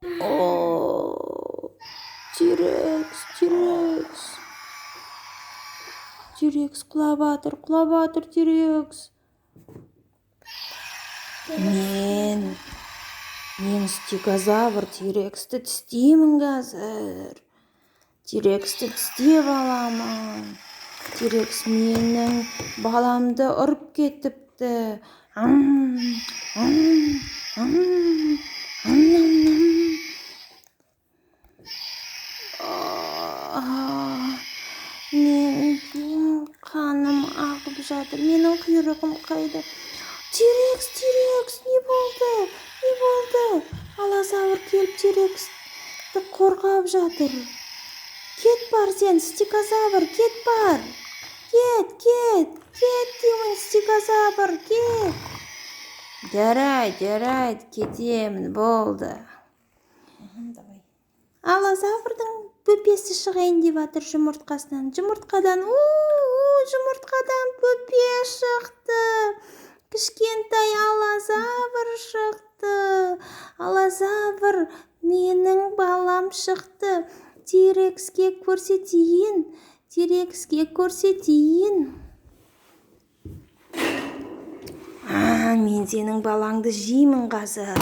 О, Тирекс, Тирекс. Тирекс құлап жатыр Тирекс. Мен стегозавр Тирексті тістеймін қазір. Тирексті тістеп аламын. Тирекс менің баламды ұрып кетіпті. Мен қаным ағып жатыр. Менің құйрығым қайда? Тирекс, не болды? Аллозавр келіп Тирексті қорғап жатыр. Кет бар сен, стегозавр, кет бар. Кет деймін, стегозавр, кет. Жарайды, кетемін, болды. Аллозаврдың бөпесі шығайын деп жатыр жұмыртқасынан. Жұмыртқадан бөпе шықты. Кішкентай аллозавр шықты. Аллозавр, менің балам шықты. Тирекске көрсетейін. Мен сенің балаңды жеймін қазір.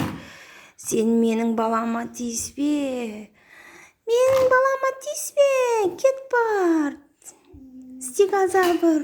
Сен менің балама тиіспе. Кет бар. Стегозавр.